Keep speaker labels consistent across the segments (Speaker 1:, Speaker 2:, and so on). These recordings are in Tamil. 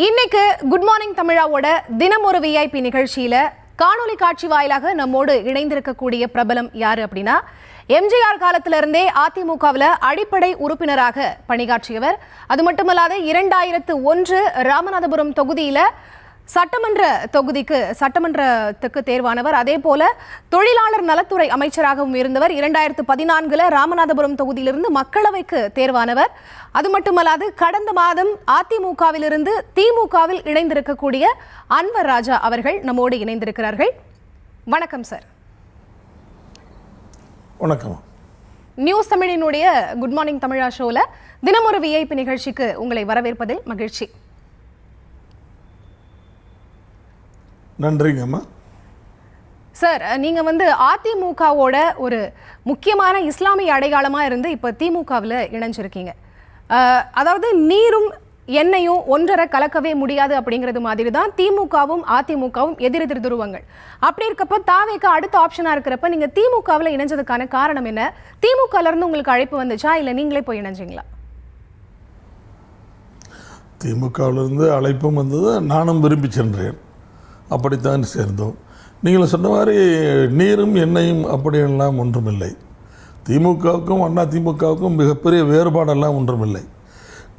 Speaker 1: இன்னைக்கு குட் மார்னிங் தமிழாவோட தினம் ஒரு விஐபி நிகழ்ச்சியில காணொலி காட்சி வாயிலாக நம்மோடு இணைந்திருக்கக்கூடிய பிரபலம் யாரு அப்படின்னா எம்ஜிஆர் காலத்திலிருந்தே அதிமுகவில் அடிப்படை உறுப்பினராக பணியாற்றியவர். அது மட்டுமல்லாத 2001 ராமநாதபுரம் தொகுதியில சட்டமன்றத்துக்கு தேர்வானவர். அதே போல தொழிலாளர் நலத்துறை அமைச்சராகவும் இருந்தவர். 2014 ராமநாதபுரம் தொகுதியிலிருந்து மக்களவைக்கு தேர்வானவர். அது மட்டுமல்லாது கடந்த மாதம் அதிமுகவிலிருந்து திமுகவில் இணைந்திருக்கக்கூடிய அன்வர் ராஜா அவர்கள் நம்மோடு இணைந்திருக்கிறார்கள். வணக்கம் சார்.
Speaker 2: வணக்கம்.
Speaker 1: நியூஸ் தமிழினுடைய குட் மார்னிங் தமிழா ஷோல தினம் ஒரு விஐபி நிகழ்ச்சிக்கு உங்களை வரவேற்பதில் மகிழ்ச்சி.
Speaker 2: நன்றிங்கம்மா.
Speaker 1: சார், நீங்க அதிமுகவோட ஒரு முக்கியமான இஸ்லாமிய அடையாளமா இருந்து இப்ப திமுகவில் இணைஞ்சிருக்கீங்க. அதாவது நீரும் எண்ணெயும் ஒன்றரை கலக்கவே முடியாது அப்படிங்கிறது மாதிரி தான் திமுகவும் அதிமுகவும் எதிரெதிர் துருவங்கள். அப்படி இருக்கப்ப தாவேக்கு அடுத்த ஆப்ஷனா இருக்கிறப்ப நீங்க திமுகவில் இணைஞ்சதுக்கான காரணம் என்ன? திமுகல இருந்து உங்களுக்கு அழைப்பு வந்துச்சா இல்ல நீங்களே போய் இணைஞ்சிங்களா?
Speaker 2: திமுகவிலிருந்து அழைப்பும் வந்தது, நானும் விரும்பி சென்றேன். அப்படித்தான் சேர்ந்தோம். நீங்கள் சொன்ன மாதிரி நீரும் எண்ணெயும் அப்படியெல்லாம் ஒன்றுமில்லை. திமுகவுக்கும் அண்ணா திமுகவுக்கும் மிகப்பெரிய வேறுபாடெல்லாம் ஒன்றுமில்லை.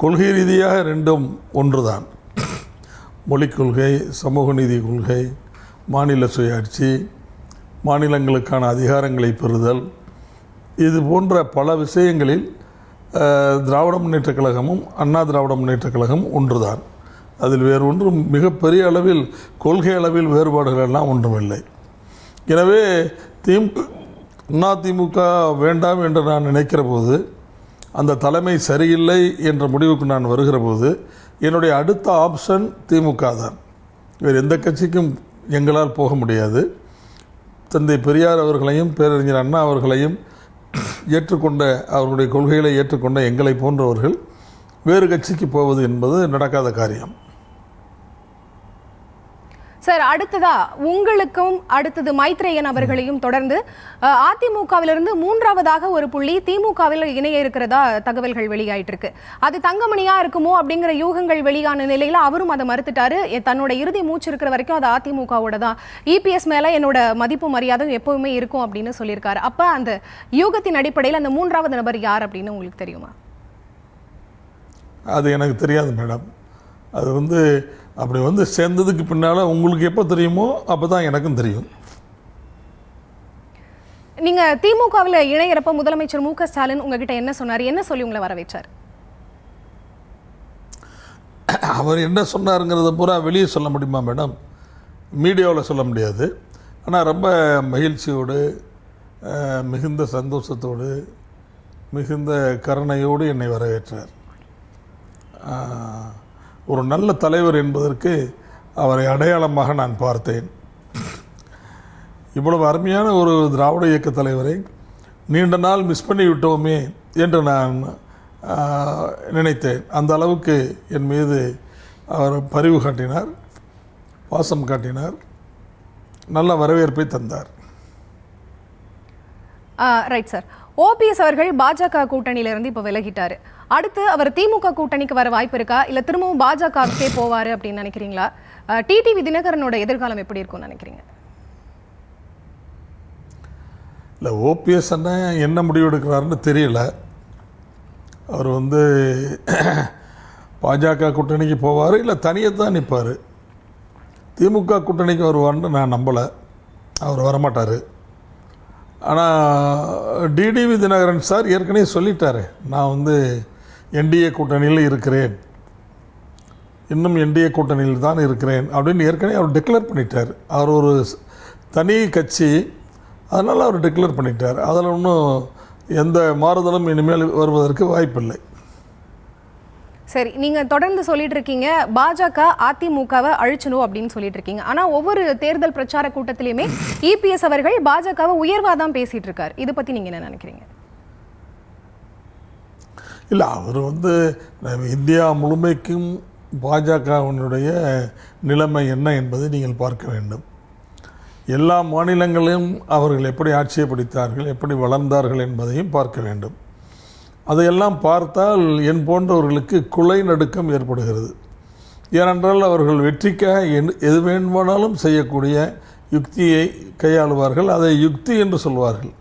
Speaker 2: கொள்கை ரீதியாக ரெண்டும் ஒன்றுதான். மொழிக் கொள்கை, சமூக நீதி கொள்கை, மாநில சுயாட்சி, மாநிலங்களுக்கான அதிகாரங்களை பெறுதல், இது போன்ற பல விஷயங்களில் திராவிட முன்னேற்றக் கழகமும் அண்ணா திராவிட முன்னேற்றக் கழகம் ஒன்றுதான். அதில் வேறு ஒன்றும் மிகப்பெரிய அளவில் கொள்கை அளவில் வேறுபாடுகள் எல்லாம் ஒன்றுமில்லை. எனவே அதிமுக வேண்டாம் என்று நான் நினைக்கிற போது, அந்த தலைமை சரியில்லை என்ற முடிவுக்கு நான் வருகிற போது, என்னுடைய அடுத்த ஆப்ஷன் திமுக தான். வேறு எந்த கட்சிக்கும் எங்களால் போக முடியாது. தந்தை பெரியார் அவர்களையும் பேரறிஞர் அண்ணா அவர்களையும் ஏற்றுக்கொண்ட, அவர்களுடைய கொள்கைகளை ஏற்றுக்கொண்ட எங்களை போன்றவர்கள் வேறு கட்சிக்கு போவது என்பது நடக்காத காரியம்.
Speaker 1: சார், அடுத்ததா உங்களுக்கும் அடுத்தது மைத்ரேயன் அவர்களையும் தொடர்ந்து அதிமுகவிலிருந்து மூன்றாவதாக ஒரு புள்ளி திமுகவில் இணைய இருக்கிறதா தகவல்கள் வெளியாயிட்டு இருக்கு. அது தங்கமணியா இருக்குமோ அப்படிங்கிற யூகங்கள் வெளியான நிலையில அவரும் அதை மறுத்துட்டாரு. தன்னோட இறுதி மூச்சு இருக்கிற வரைக்கும் அது அதிமுகவோட தான், இபிஎஸ் மேல என்னோட மதிப்பு மரியாதை எப்பவுமே இருக்கும் அப்படின்னு சொல்லியிருக்காரு. அப்ப அந்த யூகத்தின் அடிப்படையில் அந்த மூன்றாவது நபர் யார் அப்படின்னு உங்களுக்கு தெரியுமா?
Speaker 2: அது எனக்கு தெரியாது மேடம். அது அப்படி சேர்ந்ததுக்கு பின்னால் உங்களுக்கு எப்போ தெரியுமோ அப்போ தான் எனக்கும் தெரியும்.
Speaker 1: நீங்கள் திமுகவில் இணைகிறப்ப முதலமைச்சர் மு க ஸ்டாலின் உங்ககிட்ட என்ன சொன்னார்? என்ன சொல்லி உங்களை வரவேற்றார்?
Speaker 2: அவர் என்ன சொன்னாருங்கிறத பூரா வெளியே சொல்ல முடியுமா மேடம்? மீடியாவில் சொல்ல முடியாது. ஆனால் ரொம்ப மகிழ்ச்சியோடு, மிகுந்த சந்தோஷத்தோடு, மிகுந்த கருணையோடு என்னை வரவேற்றார். ஒரு நல்ல தலைவர் என்பதற்கு அவரை அடையாளமாக நான் பார்த்தேன். இவ்வளவு அருமையான ஒரு திராவிட இயக்க தலைவரை நீண்ட நாள் மிஸ் பண்ணி விட்டோமே என்று நான் நினைத்தேன். அந்த அளவுக்கு என் மீது அவர் பரிவு காட்டினார், பாசம் காட்டினார், நல்ல வரவேற்பை தந்தார்.
Speaker 1: Right sir. ஓபிஎஸ் அவர்கள் பாஜக கூட்டணியிலிருந்து இப்போ விலகிட்டாரு. அடுத்து அவர் திமுக கூட்டணிக்கு வர வாய்ப்பு இருக்கா, இல்லை திரும்பவும் பாஜகவுக்கே போவார் அப்படின்னு நினைக்கிறீங்களா? டிடிவி தினகரனோட எதிர்காலம் எப்படி இருக்கும்னு நினைக்கிறீங்க?
Speaker 2: இல்லை, ஓபிஎஸ் அண்ணன் என்ன முடிவு எடுக்கிறாருன்னு தெரியல. அவர் பாஜக கூட்டணிக்கு போவார், இல்லை தனியாக தான் நிற்பார். திமுக கூட்டணிக்கு வருவார்னு நான் நம்பலை. அவர் வரமாட்டார். ஆனால் டிடிவி தினகரன் சார் ஏற்கனவே சொல்லிட்டார், நான் என்டிஏ கூட்டணியில் இருக்கிறேன், இன்னும் என்டிஏ கூட்டணியில் தான் இருக்கிறேன் அப்படின்னு ஏற்கனவே அவர் டிக்ளேர் பண்ணிட்டார். அவர் ஒரு தனி கட்சி, அதனால் அவர் டிக்ளேர் பண்ணிட்டார். அதில் ஒன்றும் எந்த மாறுதலும் இனிமேல் வருவதற்கு வாய்ப்பில்லை.
Speaker 1: சரி, நீங்கள் தொடர்ந்து சொல்லிட்டு இருக்கீங்க பாஜக அதிமுகவை அழிச்சணும் அப்படின்னு சொல்லிட்டு இருக்கீங்க. ஆனால் ஒவ்வொரு தேர்தல் பிரச்சார கூட்டத்திலையுமே இபிஎஸ் அவர்கள் பாஜகவை உயர்வாக தான் பேசிட்டு இருக்கார். இதை பற்றி நீங்கள் என்ன நினைக்கிறீங்க?
Speaker 2: இல்லை, அவர் இந்தியா முழுமைக்கும் பாஜகவினுடைய நிலைமை என்ன என்பதை நீங்கள் பார்க்க வேண்டும். எல்லா மாநிலங்களிலும் அவர்கள் எப்படி ஆட்சியை பிடித்தார்கள், எப்படி வளர்ந்தார்கள் என்பதையும் பார்க்க வேண்டும். அதையெல்லாம் பார்த்தால் என் போன்றவர்களுக்கு குலை நடுக்கம் ஏற்படுகிறது. ஏனென்றால் அவர்கள் வெற்றிக்காக எது வேண்டுமானாலும் செய்யக்கூடிய யுக்தியை கையாளுவார்கள். அதை யுக்தி என்று சொல்வார்கள்.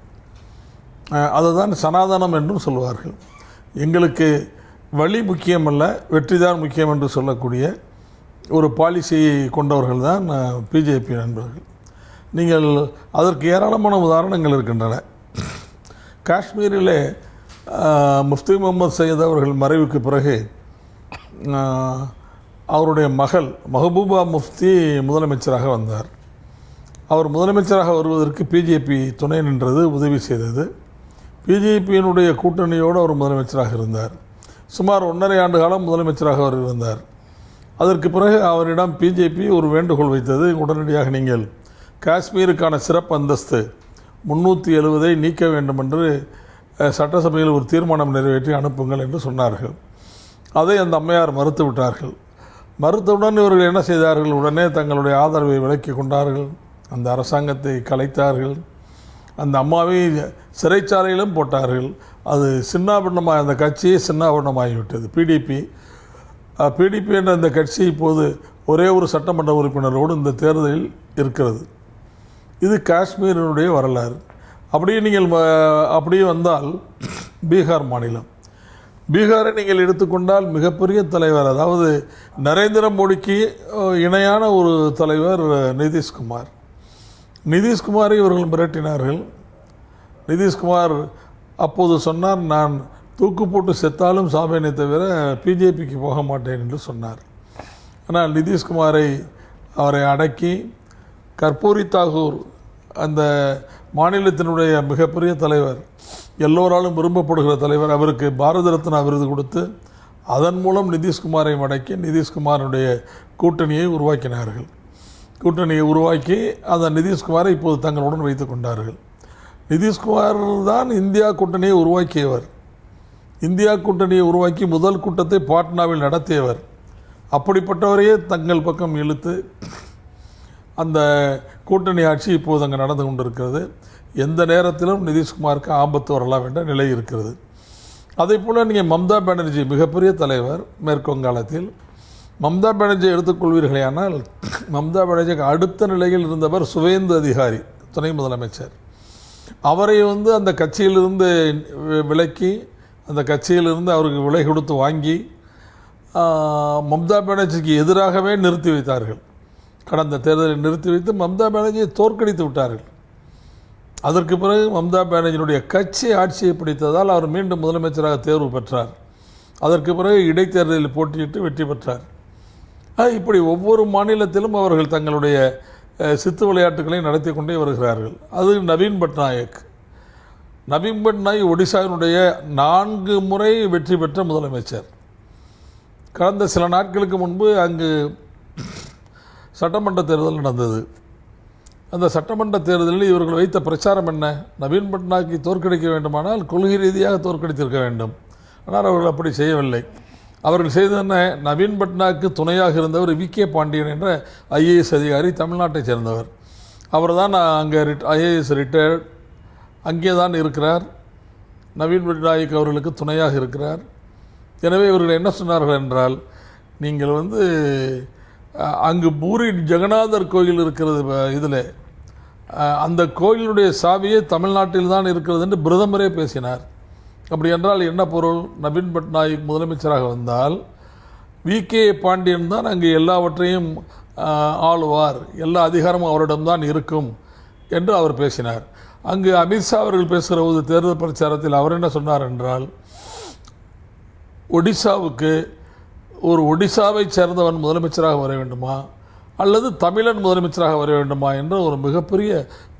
Speaker 2: அதை தான் சனாதனம் என்றும் சொல்வார்கள். எங்களுக்கு வழி முக்கியமல்ல, வெற்றிதான் முக்கியம் என்று சொல்லக்கூடிய ஒரு பாலிசியை கொண்டவர்கள் தான் பிஜேபி நண்பர்கள். நீங்கள் அதற்கு ஏராளமான உதாரணங்கள் இருக்கின்றன. காஷ்மீரிலே முஃப்தி முகமது சையத் அவர்கள் மறைவுக்கு பிறகு அவருடைய மகள் மெஹபூபா முஃப்தி முதலமைச்சராக வந்தார். அவர் முதலமைச்சராக வருவதற்கு பிஜேபி துணை நின்றது, உதவி செய்தது. பிஜேபியினுடைய கூட்டணியோடு அவர் முதலமைச்சராக இருந்தார். சுமார் 1.5 ஆண்டு காலம் முதலமைச்சராக அவர் இருந்தார். அதற்கு பிறகு அவரிடம் பிஜேபி ஒரு வேண்டுகோள் வைத்தது, உடனடியாக நீங்கள் காஷ்மீருக்கான சிறப்பு அந்தஸ்து 370 நீக்க வேண்டும் என்று சட்டசபையில் ஒரு தீர்மானம் நிறைவேற்றி அனுப்புங்கள் என்று சொன்னார்கள். அதை அந்த அம்மையார் மறுத்து விட்டார்கள். மறுத்தவுடன் இவர்கள் என்ன செய்தார்கள்? உடனே தங்களுடைய ஆதரவை விலக்கி கொண்டார்கள். அந்த அரசாங்கத்தை கலைத்தார்கள். அந்த அம்மாவை சிறைச்சாலையிலும் போட்டார்கள். அது சின்னாபின்னமாக, அந்த கட்சியே சின்னாபின்னமாகிவிட்டது. பிடிபி என்ற அந்த கட்சி இப்போது ஒரே ஒரு சட்டமன்ற உறுப்பினரோடு இந்த தேர்தலில் இருக்கிறது. இது காஷ்மீரினுடைய வரலாறு. அப்படியே வந்தால் பீகார் மாநிலம், பீகாரை நீங்கள் எடுத்துக்கொண்டால் மிகப்பெரிய தலைவர், அதாவது நரேந்திர மோடிக்கு இணையான ஒரு தலைவர் நிதிஷ்குமார். நிதிஷ்குமாரை இவர்கள் மிரட்டினார்கள். நிதிஷ்குமார் அப்போது சொன்னார், நான் தூக்கு போட்டு செத்தாலும் சாவேனே தவிர பிஜேபிக்கு போக மாட்டேன் என்று சொன்னார். ஆனால் நிதிஷ்குமாரை அவரை அடக்கி கர்பூரி தாகூர், அந்த மாநிலத்தினுடைய மிகப்பெரிய தலைவர், எல்லோராலும் விரும்பப்படுகிற தலைவர், அவருக்கு பாரத ரத்னா விருது கொடுத்து அதன் மூலம் நிதிஷ்குமாரை அடக்கி நிதிஷ்குமாருடைய கூட்டணியை உருவாக்கினார்கள். கூட்டணியை உருவாக்கி அந்த நிதிஷ்குமாரை இப்போது தங்களுடன் வைத்து கொண்டார்கள். நிதிஷ்குமார் தான் இந்தியா கூட்டணியை உருவாக்கியவர். இந்தியா கூட்டணியை உருவாக்கி முதல் கூட்டத்தை பாட்னாவில் நடத்தியவர். அப்படிப்பட்டவரையே தங்கள் பக்கம் இழுத்து அந்த கூட்டணி ஆட்சி இப்போது அங்கே நடந்து கொண்டிருக்கிறது. எந்த நேரத்திலும் நிதிஷ்குமாருக்கு ஆபத்து வரலாம் என்ற நிலை இருக்கிறது. அதே போல் நீங்கள் மம்தா பானர்ஜி, மிகப்பெரிய தலைவர் மேற்கு வங்காளத்தில், மம்தா பானர்ஜியை எடுத்துக்கொள்வீர்களேயானால் மம்தா பானர்ஜிக்கு அடுத்த நிலையில் இருந்தவர் சுவேந்து அதிகாரி, துணை முதலமைச்சர். அவரை அந்த கட்சியிலிருந்து விலக்கி, அந்த கட்சியிலிருந்து அவருக்கு விலை கொடுத்து வாங்கி மம்தா பானர்ஜிக்கு எதிராகவே நிறுத்தி வைத்தார்கள். கடந்த தேர்தலில் நிறுத்தி வைத்து மம்தா பானர்ஜியை தோற்கடித்து விட்டார்கள். அதற்கு பிறகு மம்தா பானர்ஜியினுடைய கட்சி ஆட்சியை பிடித்ததால் அவர் மீண்டும் முதலமைச்சராக தேர்வு பெற்றார். அதற்கு பிறகு இடைத்தேர்தலில் போட்டியிட்டு வெற்றி பெற்றார். இப்படி ஒவ்வொரு மாநிலத்திலும் அவர்கள் தங்களுடைய சித்து விளையாட்டுகளை நடத்தி கொண்டே வருகிறார்கள். அது நவீன் பட்நாயக் ஒடிசாவினுடைய 4 முறை வெற்றி பெற்ற முதலமைச்சர். கடந்த சில நாட்களுக்கு முன்பு அங்கு சட்டமன்ற தேர்தல் நடந்தது. அந்த சட்டமன்ற தேர்தலில் இவர்கள் வைத்த பிரச்சாரம் என்ன? நவீன் பட்நாயக்கை தோற்கடிக்க வேண்டுமானால் கொள்கை ரீதியாக தோற்கடித்திருக்க வேண்டும். ஆனால் அவர்கள் அப்படி செய்யவில்லை. அவர்கள் செய்தன, நவீன் பட்நாயக்கு துணையாக இருந்தவர் விகே பாண்டியன் என்ற ஐஏஎஸ் அதிகாரி, தமிழ்நாட்டை சேர்ந்தவர். அவர் தான் அங்கே ஐஏஎஸ் ரிட்டையர்ட், அங்கே தான் இருக்கிறார். நவீன் பட்நாயக் அவர்களுக்கு துணையாக இருக்கிறார். எனவே இவர்கள் என்ன சொன்னார்கள் என்றால், நீங்கள் அங்கு பூரி ஜெகநாதர் கோயில் இருக்கிறது, இதில் அந்த கோயிலுடைய சாவியே தமிழ்நாட்டில் தான் இருக்கிறது என்று பிரதமரே பேசினார். அப்படி என்றால் என்ன பொருள்? நவீன் பட்நாயக் முதலமைச்சராக வந்தால் விகே பாண்டியன் தான் அங்கு எல்லாவற்றையும் ஆளுவார், எல்லா அதிகாரமும் அவரிடம்தான் இருக்கும் என்று அவர் பேசினார். அங்கு அமித்ஷா அவர்கள் பேசுகிற போது தேர்தல் பிரச்சாரத்தில் அவர் என்ன சொன்னார் என்றால், ஒடிசாவுக்கு ஒரு ஒடிசாவை சேர்ந்தவன் முதலமைச்சராக வர வேண்டுமா அல்லது தமிழன் முதலமைச்சராக வர வேண்டுமா என்ற ஒரு மிகப்பெரிய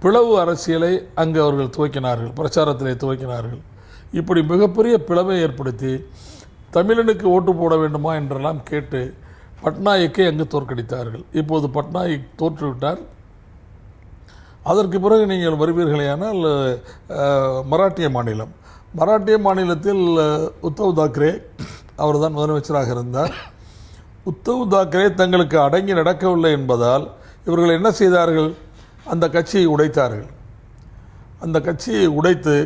Speaker 2: பிளவு அரசியலை அங்கு அவர்கள் துவக்கினார்கள், பிரச்சாரத்திலே துவக்கினார்கள். இப்படி மிகப்பெரிய பிளவை ஏற்படுத்தி தமிழனுக்கு ஓட்டு போட வேண்டுமா என்றெல்லாம் கேட்டு பட்நாயக்கை அங்கு தோற்கடித்தார்கள். இப்போது பட்நாயக் தோற்றுவிட்டார். அதற்கு பிறகு நீங்கள் வருவீர்களேயானால் மராட்டிய மாநிலத்தில் உத்தவ் தாக்கரே அவர் தான் முதலமைச்சராக இருந்தார். உத்தவ் தாக்கரே தங்களுக்கு அடங்கி நடக்கவில்லை என்பதால் இவர்கள் என்ன செய்தார்கள்? அந்த கட்சியை உடைத்தார்கள். அந்த கட்சியை உடைத்து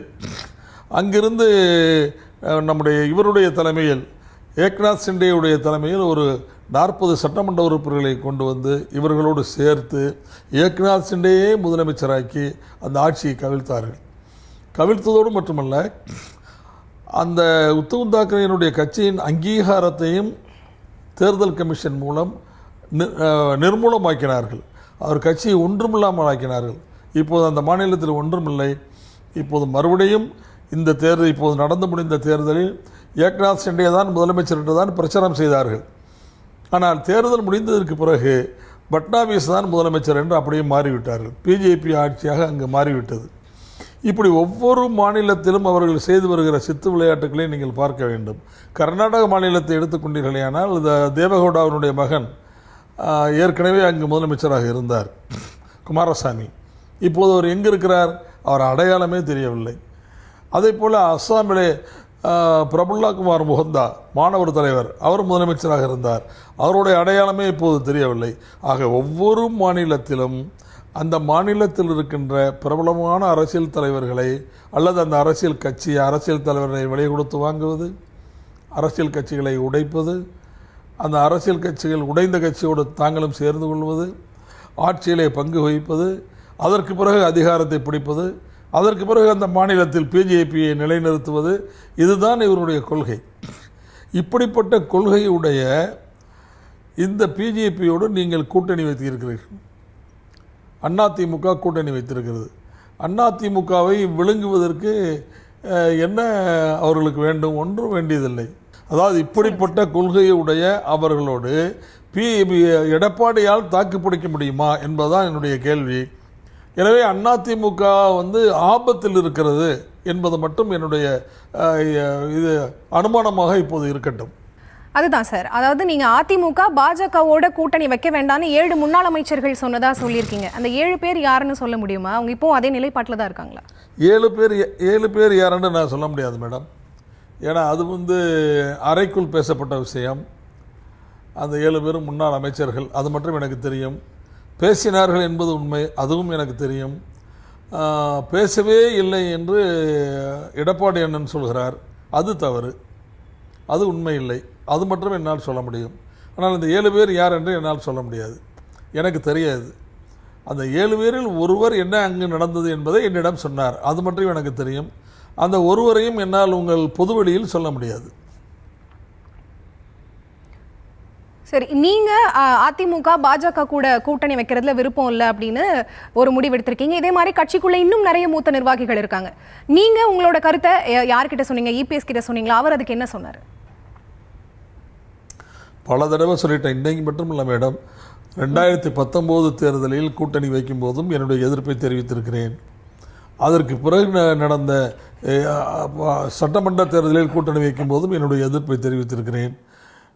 Speaker 2: அங்கிருந்து நம்முடைய இவருடைய தலைமையில், ஏக்நாத் சிண்டேயுடைய தலைமையில் ஒரு 40 சட்டமன்ற உறுப்பினர்களை கொண்டு வந்து இவர்களோடு சேர்த்து ஏக்நாத் ஷிண்டேயே முதலமைச்சராக்கி அந்த ஆட்சியை கவிழ்த்தார்கள். கவிழ்த்ததோடு மட்டுமல்ல, அந்த உத்தவ் தாக்கரேயினுடைய கட்சியின் அங்கீகாரத்தையும் தேர்தல் கமிஷன் மூலம் நிர்மூலமாக்கினார்கள். அவர் கட்சியை ஒன்றுமில்லாமல் ஆக்கினார்கள். இப்போது அந்த மாநிலத்தில் ஒன்றுமில்லை. இப்போது மறுபடியும் இந்த தேர்தல், இப்போது நடந்து முடிந்த தேர்தலில் ஏக்நாத் ஷிண்டே தான் முதலமைச்சர் என்று தான் பிரச்சாரம் செய்தார்கள். ஆனால் தேர்தல் முடிந்ததற்கு பிறகு பட்னாவிஸ் தான் முதலமைச்சர் என்று அப்படியே மாறிவிட்டார்கள். பிஜேபி ஆட்சியாக அங்கு மாறிவிட்டது. இப்படி ஒவ்வொரு மாநிலத்திலும் அவர்கள் செய்து வருகிற சித்து விளையாட்டுகளை நீங்கள் பார்க்க வேண்டும். கர்நாடக மாநிலத்தை எடுத்துக்கொண்டீர்களேயானால் தேவகவுடாவினுடைய மகன் ஏற்கனவே அங்கு முதலமைச்சராக இருந்தார், குமாரசாமி. இப்போது அவர் எங்கே இருக்கிறார்? அவர் அடையாளமே தெரியவில்லை. அதே போல் அஸ்ஸாமிலே பிரபுல்லா குமார் முகந்தா மாணவர் தலைவர், அவர் முதலமைச்சராக இருந்தார். அவருடைய அடையாளமே இப்போது தெரியவில்லை. ஆக ஒவ்வொரு மாநிலத்திலும் அந்த மாநிலத்தில் இருக்கின்ற பிரபலமான அரசியல் தலைவர்களை அல்லது அந்த அரசியல் கட்சி அரசியல் தலைவர்களை விலை கொடுத்து வாங்குவது, அரசியல் கட்சிகளை உடைப்பது, அந்த அரசியல் கட்சிகள் உடைந்த கட்சியோடு தாங்களும் சேர்ந்து கொள்வது, ஆட்சியிலே பங்கு வகிப்பது, அதற்கு பிறகு அதிகாரத்தை பிடிப்பது, அதற்கு பிறகு அந்த மாநிலத்தில் பிஜேபியை நிலைநிறுத்துவது, இதுதான் இவருடைய கொள்கை. இப்படிப்பட்ட கொள்கையுடைய இந்த பிஜேபியோடு நீங்கள் கூட்டணி வைத்திருக்கிறீர்கள். அதிமுக கூட்டணி வைத்திருக்கிறது. அதிமுகவை விழுங்குவதற்கு என்ன அவர்களுக்கு வேண்டும்? ஒன்றும் வேண்டியதில்லை. அதாவது இப்படிப்பட்ட கொள்கையுடைய அவர்களோடு எடப்பாடியால் தாக்குப்பிடிக்க முடியுமா என்பதுதான் என்னுடைய கேள்வி. எனவே அதிமுக ஆபத்தில் இருக்கிறது என்பது மட்டும் என்னுடைய இது அனுமானமாக இப்போது இருக்கட்டும்.
Speaker 1: அதுதான் சார், அதாவது நீங்கள் அதிமுக பாஜகவோட கூட்டணி வைக்க வேண்டாம்னு 7 முன்னாள் அமைச்சர்கள் சொன்னதா சொல்லியிருக்கீங்க. அந்த 7 பேர் யாருன்னு சொல்ல முடியுமா? அவங்க இப்போ அதே நிலைப்பாட்டில் தான் இருக்காங்களா?
Speaker 2: 7 பேர் யாருன்னு நான் சொல்ல முடியாது மேடம். ஏன்னா அது அறைக்குள் பேசப்பட்ட விஷயம். அந்த 7 பேரும் முன்னாள் அமைச்சர்கள், அது மட்டும் எனக்கு தெரியும். பேசினார்கள் என்பது உண்மை, அதுவும் எனக்கு தெரியும். பேசவே இல்லை என்று எடப்பாடி அண்ணன் சொல்கிறார், அது தவறு, அது உண்மை இல்லை. அது மட்டும் என்னால் சொல்ல முடியும். ஆனால் இந்த 7 பேர் யார் என்று என்னால் சொல்ல முடியாது, எனக்கு தெரியாது. அந்த 7 பேரில் ஒருவர் என்ன அங்கு நடந்தது என்பதை என்னிடம் சொன்னார், அது மட்டும் எனக்கு தெரியும். அந்த ஒருவரையும் என்னால் உங்கள் பொதுவெளியில் சொல்ல முடியாது.
Speaker 1: சரி, நீங்கள் அதிமுக பாஜக கூட கூட்டணி வைக்கிறதுல விருப்பம் இல்லை அப்படின்னு ஒரு முடிவு எடுத்திருக்கீங்க. இதே மாதிரி கட்சிக்குள்ளே இன்னும் நிறைய மூத்த நிர்வாகிகள் இருக்காங்க. நீங்கள் உங்களோட கருத்தை யார்கிட்ட சொன்னீங்க? இபிஎஸ் கிட்ட சொன்னீங்களா? அவர் அதுக்கு என்ன சொன்னார்?
Speaker 2: பல தடவை சொல்லிட்டேன். இன்றைக்கு மட்டும் இல்லை மேடம், 2019 தேர்தலில் கூட்டணி வைக்கும் போதும் என்னுடைய எதிர்ப்பை தெரிவித்திருக்கிறேன். அதற்கு பிறகு நடந்த சட்டமன்ற தேர்தலில் கூட்டணி வைக்கும் போதும் என்னுடைய எதிர்ப்பை தெரிவித்திருக்கிறேன்.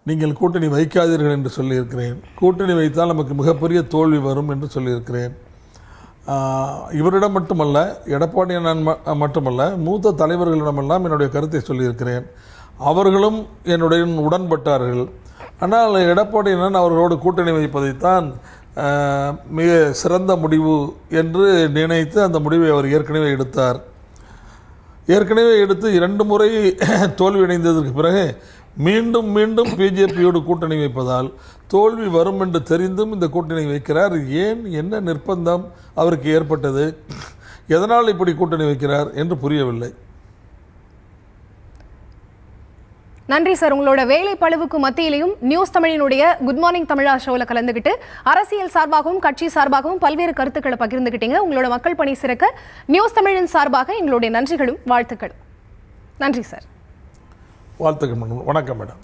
Speaker 2: நீங்கள் கூட்டணி வைக்காதீர்கள் என்று சொல்லியிருக்கிறேன். கூட்டணி வைத்தால் நமக்கு மிகப்பெரிய தோல்வி வரும் என்று சொல்லியிருக்கிறேன். இவரிடம் மட்டுமல்ல, எடப்பாடி அண்ணன் மட்டுமல்ல, மூத்த தலைவர்களிடமெல்லாம் என்னுடைய கருத்தை சொல்லியிருக்கிறேன். அவர்களும் என்னுடைய உடன்பட்டார்கள். ஆனால் எடப்பாடி அண்ணன் அவர்களோடு கூட்டணி வைப்பதைத்தான் மிக சிறந்த முடிவு என்று நினைத்து அந்த முடிவை அவர் ஏற்கனவே எடுத்தார். ஏற்கனவே எடுத்து 2 முறை தோல்வியடைந்ததற்கு பிறகு மீண்டும் மீண்டும் பிஜேபியோடு கூட்டணி வைப்பதால் தோல்வி வரும் என்று தெரிந்தும் இந்த கூட்டணி வைக்கிறார். ஏன், என்ன நிர்பந்தம் அவருக்கு ஏற்பட்டது? எதனால் இப்படி கூட்டணி வைக்கிறார் என்று புரியவில்லை.
Speaker 1: நன்றி சார். உங்களோட வேலை பளுவுக்கு மத்தியிலையும் நியூஸ் தமிழினுடைய குட் மார்னிங் தமிழா ஷோவில் கலந்துக்கிட்டு அரசியல் சார்பாகவும் கட்சி சார்பாகவும் பல்வேறு கருத்துக்களை பகிர்ந்துக்கிட்டீங்க. உங்களோட மக்கள் பணி சிறக்க நியூஸ் தமிழின் சார்பாக எங்களுடைய நன்றிகளும் வாழ்த்துக்களும். நன்றி சார்.
Speaker 2: வாழ்த்துக்கள் மேடம். வணக்கம் மேடம்.